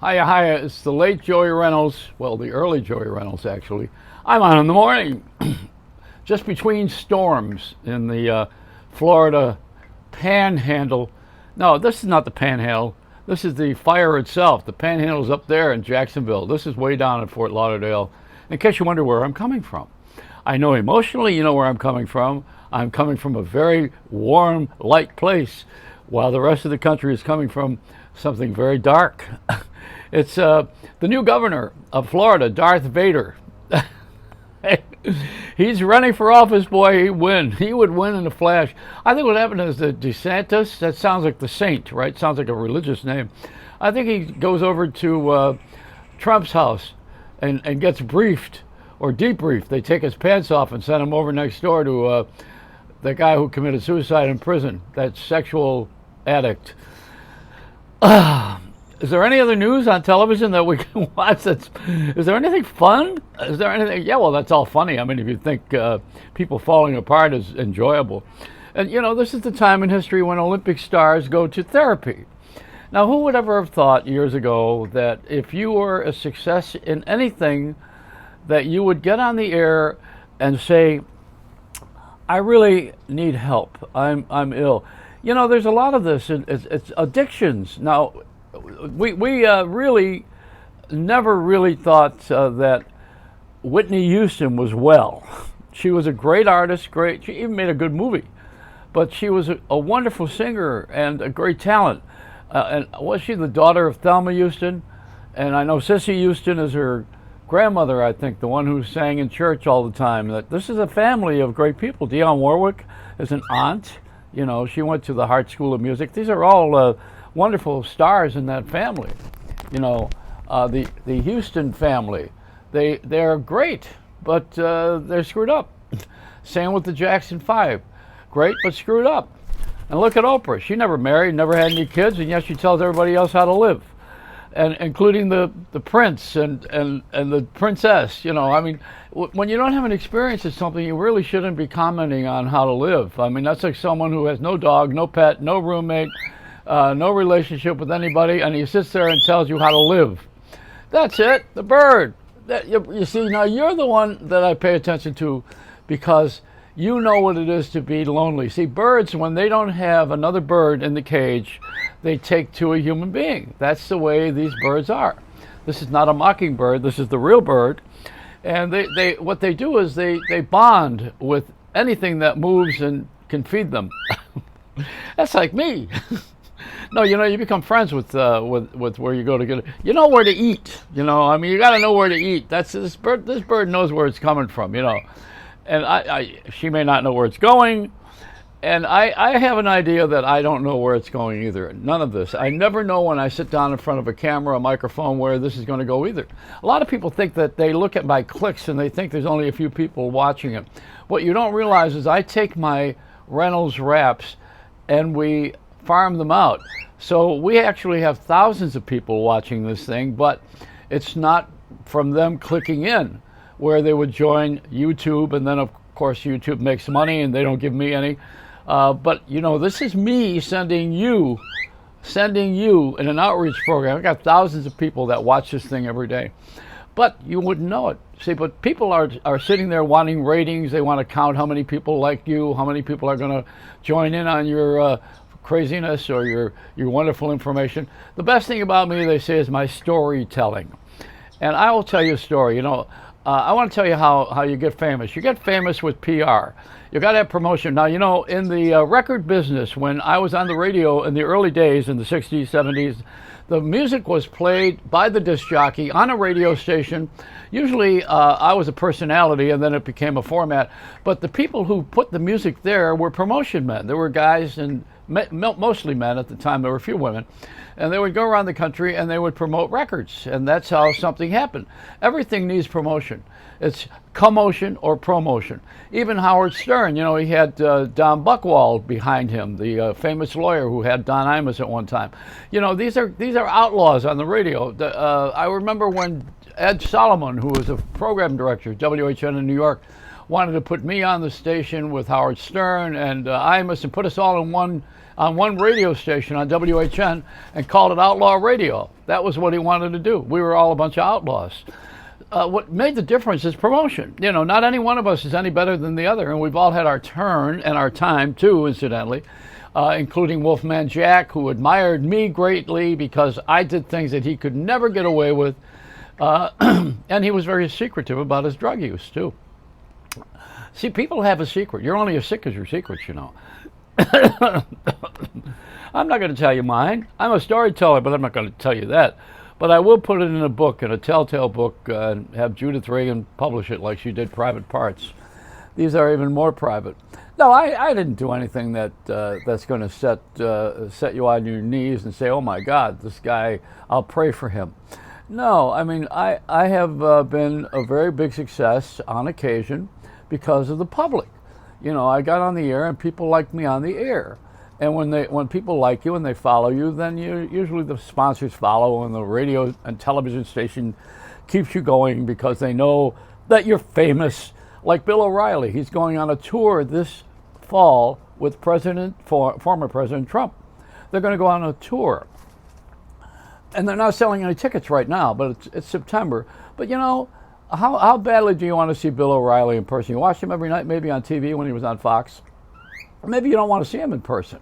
Hiya, hiya. It's the late Joey Reynolds. Well, the early Joey Reynolds, actually. I'm on in the morning, just between storms in the Florida panhandle. No, this is not the panhandle. This is the fire itself. The panhandle's up there in Jacksonville. This is way down in Fort Lauderdale. In case you wonder where I'm coming from. I know emotionally you know where I'm coming from. I'm coming from a very warm, light place, while the rest of the country is coming from something very dark. It's the new governor of Florida, Darth Vader. He's running for office, boy. He'd win. He would win in a flash. I think what happened is that DeSantis, that sounds like the saint, right? Sounds like a religious name. I think he goes over to Trump's house and gets briefed or debriefed. They take his pants off and send him over next door to the guy who committed suicide in prison, that sexual addict. Is there any other news on television that we can watch? Is there anything fun? Is there anything? Yeah, well, that's all funny. I mean, if you think people falling apart is enjoyable. And, you know, this is the time in history when Olympic stars go to therapy. Now, who would ever have thought years ago that if you were a success in anything, that you would get on the air and say, I really need help. I'm ill. You know, there's a lot of this. It's addictions. Now, we really never really thought that Whitney Houston was well. She was a great artist, she even made a good movie, but she was a wonderful singer and a great talent. And was she the daughter of Thelma Houston? And I know Cissy Houston is her grandmother, I think, the one who sang in church all the time. That this is a family of great people. Dionne Warwick is an aunt. You know, she went to the Hart School of Music. These are all wonderful stars in that family. You know, the Houston family, they're great, but they're screwed up. Same with the Jackson 5. Great, but screwed up. And look at Oprah. She never married, never had any kids, and yet she tells everybody else how to live. And including the prince and the princess. You know, I mean, when you don't have an experience of something, you really shouldn't be commenting on how to live. I mean, that's like someone who has no dog, no pet, no roommate, no relationship with anybody, and he sits there and tells you how to live. That's it, the bird. You see, now you're the one that I pay attention to because you know what it is to be lonely. See, birds, when they don't have another bird in the cage, they take to a human being. That's the way these birds are. This is not a mockingbird, this is the real bird. And they what they do is they bond with anything that moves and can feed them. That's like me. No, you know, you become friends with where you go to get it. You know where to eat. You know, I mean, you got to know where to eat. That's this bird. This bird knows where it's coming from. You know, and she may not know where it's going, and I have an idea that I don't know where it's going either. None of this. I never know when I sit down in front of a camera, a microphone, where this is going to go either. A lot of people think that they look at my clicks and they think there's only a few people watching it. What you don't realize is I take my Reynolds Wraps and we farm them out. So we actually have thousands of people watching this thing, but it's not from them clicking in, where they would join YouTube, and then of course YouTube makes money and they don't give me any. But you know, this is me sending you in an outreach program. I got thousands of people that watch this thing every day, but you wouldn't know it. See, but people are sitting there wanting ratings. They want to count how many people like you, how many people are going to join in on your craziness or your wonderful information. The best thing about me, they say, is my storytelling. And I will tell you a story. You know, I want to tell you how you get famous. You get famous with PR. You got to have promotion. Now, you know, in the record business, when I was on the radio in the early days, in the 60s, 70s, the music was played by the disc jockey on a radio station. Usually I was a personality, and then it became a format. But the people who put the music there were promotion men. There were guys, and mostly men at the time. There were a few women. And they would go around the country and they would promote records. And that's how something happened. Everything needs promotion. It's commotion or promotion. Even Howard Stern, you know, he had Don Buchwald behind him, the famous lawyer who had Don Imus at one time. You know, these are outlaws on the radio. I remember when Ed Solomon, who was a program director at WHN in New York, wanted to put me on the station with Howard Stern and Imus and put us all in on one radio station on WHN and called it Outlaw Radio. That was what he wanted to do. We were all a bunch of outlaws. What made the difference is promotion. You know, not any one of us is any better than the other, and we've all had our turn and our time too, incidentally, including Wolfman Jack, who admired me greatly because I did things that he could never get away with, and he was very secretive about his drug use too. See, people have a secret. You're only as sick as your secrets, you know. I'm not going to tell you mine. I'm a storyteller, but I'm not going to tell you that. But I will put it in a book, in a telltale book, and have Judith Reagan publish it like she did Private Parts. These are even more private. No, I didn't do anything that's going to set you on your knees and say, oh my God, this guy, I'll pray for him. No, I mean, I have been a very big success on occasion because of the public. You know, I got on the air and people liked me on the air. And when people like you and they follow you, then usually the sponsors follow, and the radio and television station keeps you going because they know that you're famous. Like Bill O'Reilly, he's going on a tour this fall with former President Trump. They're going to go on a tour, and they're not selling any tickets right now, but it's September. But you know, how badly do you want to see Bill O'Reilly in person? You watch him every night, maybe on TV when he was on Fox. Or maybe you don't want to see him in person.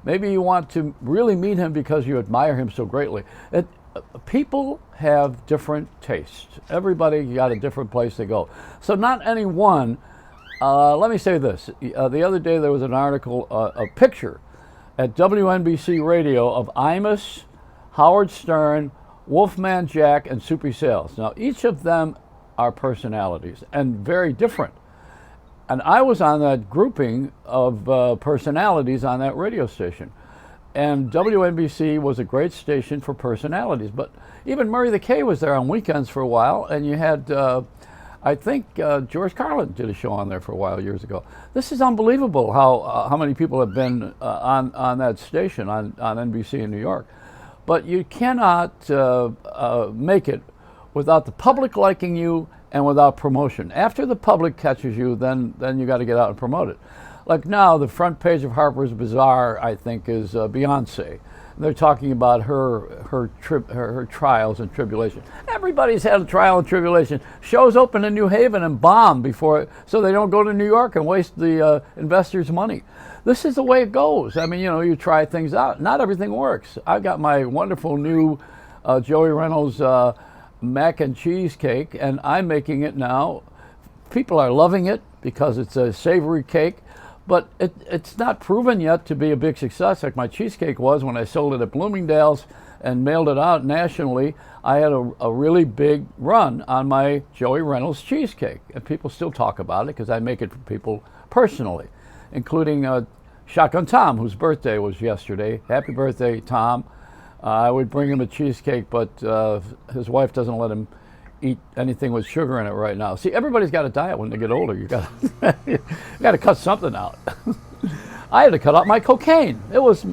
Maybe you want to really meet him because you admire him so greatly. People have different tastes. Everybody got a different place to go. So not any one. Let me say this. The other day there was an article, a picture at WNBC Radio of Imus, Howard Stern, Wolfman Jack, and Soupy Sales. Now each of them are personalities and very different. And I was on that grouping of personalities on that radio station. And WNBC was a great station for personalities. But even Murray the K was there on weekends for a while. And you had, I think, George Carlin did a show on there for a while years ago. This is unbelievable how many people have been on that station, on NBC in New York. But you cannot make it without the public liking you and without promotion. After the public catches you, then you got to get out and promote it. Like now, the front page of Harper's Bazaar, I think, is Beyonce. They're talking about her trials and tribulation. Everybody's had a trial and tribulation. Shows open in New Haven and bomb so they don't go to New York and waste the investors' money. This is the way it goes. I mean, you know, you try things out. Not everything works. I got my wonderful new Joey Reynolds mac and cheese cake, and I'm making it now. People are loving it because it's a savory cake, but it's not proven yet to be a big success like my cheesecake was when I sold it at Bloomingdale's and mailed it out nationally. I had a really big run on my Joey Reynolds cheesecake, and people still talk about it because I make it for people personally, including Shotgun Tom, whose birthday was yesterday. Happy birthday, Tom. I would bring him a cheesecake, but his wife doesn't let him eat anything with sugar in it right now. See, everybody's got a diet when they get older. You got to cut something out. I had to cut out my cocaine. It was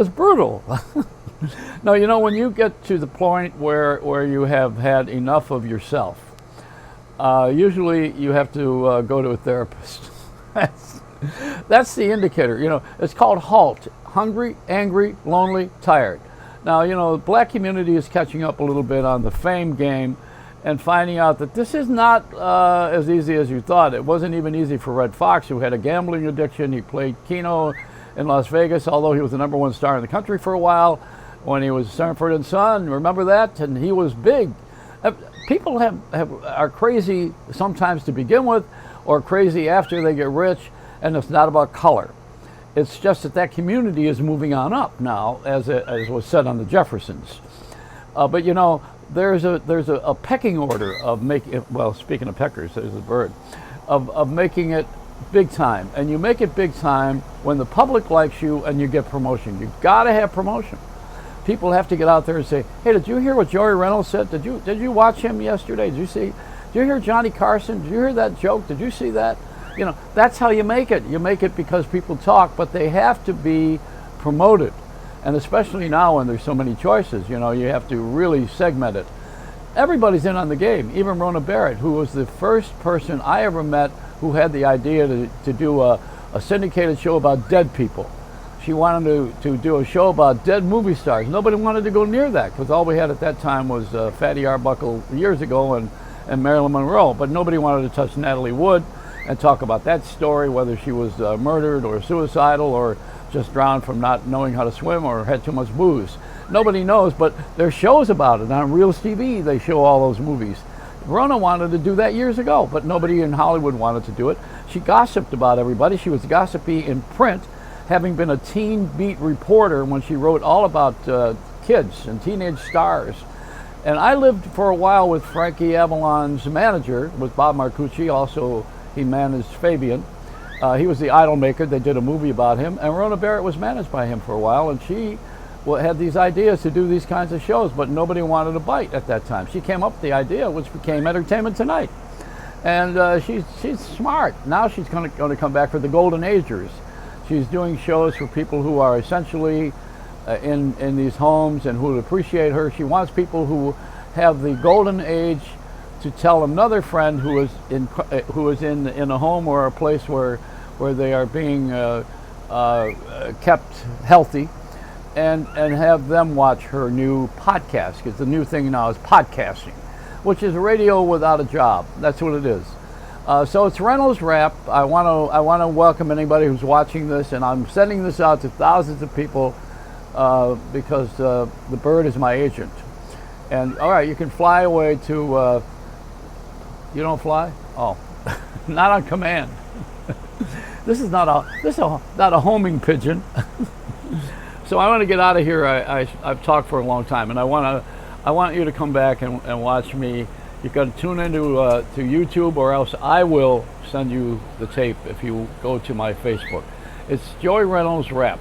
brutal. No, you know, when you get to the point where you have had enough of yourself, usually you have to go to a therapist. That's the indicator. You know, it's called HALT: hungry, angry, lonely, tired. Now, you know, the black community is catching up a little bit on the fame game and finding out that this is not as easy as you thought. It wasn't even easy for Red Fox, who had a gambling addiction. He played Keno in Las Vegas, although he was the #1 star in the country for a while when he was Sanford and Son. Remember that? And he was big. People are crazy sometimes to begin with, or crazy after they get rich, and it's not about color. It's just that community is moving on up now, as was said on the Jeffersons. But you know, there's a pecking order of making. Well, speaking of peckers, there's a bird, of making it big time, and you make it big time when the public likes you and you get promotion. You got to have promotion. People have to get out there and say, "Hey, did you hear what Joey Reynolds said? Did you watch him yesterday? Did you hear Johnny Carson? Did you hear that joke? Did you see that?" You know, that's how you make it. You make it because people talk, but they have to be promoted. And especially now when there's so many choices, you know, you have to really segment it. Everybody's in on the game, even Rona Barrett, who was the first person I ever met who who had the idea to do a syndicated show about dead people. She wanted to do a show about dead movie stars. Nobody wanted to go near that because all we had at that time was Fatty Arbuckle years ago and Marilyn Monroe. But nobody wanted to touch Natalie Wood and talk about that story, whether she was murdered or suicidal or just drowned from not knowing how to swim or had too much booze. Nobody knows, but there's shows about it. On Reels TV, they show all those movies. Rona wanted to do that years ago, but nobody in Hollywood wanted to do it. She gossiped about everybody. She was gossipy in print, having been a teen beat reporter when she wrote all about kids and teenage stars. And I lived for a while with Frankie Avalon's manager, with Bob Marcucci. Also, he managed Fabian. He was the idol maker. They did a movie about him. And Rona Barrett was managed by him for a while. And she had these ideas to do these kinds of shows, but nobody wanted to bite at that time. She came up with the idea, which became Entertainment Tonight. And she's smart. Now she's going to come back for the Golden Agers. She's doing shows for people who are essentially in these homes and who would appreciate her. She wants people who have the golden age to tell another friend who is in a home or a place where they are being kept healthy, and have them watch her new podcast, because the new thing now is podcasting, which is radio without a job. That's what it is. So it's Reynolds Wrap. I want to welcome anybody who's watching this, and I'm sending this out to thousands of people because the bird is my agent. And all right, you can fly away to. You don't fly? Oh, not on command. This is not a homing pigeon. So I want to get out of here. I've talked for a long time, and I want you to come back and watch me. You got to tune into to YouTube, or else I will send you the tape if you go to my Facebook. It's Joey Reynolds Rap.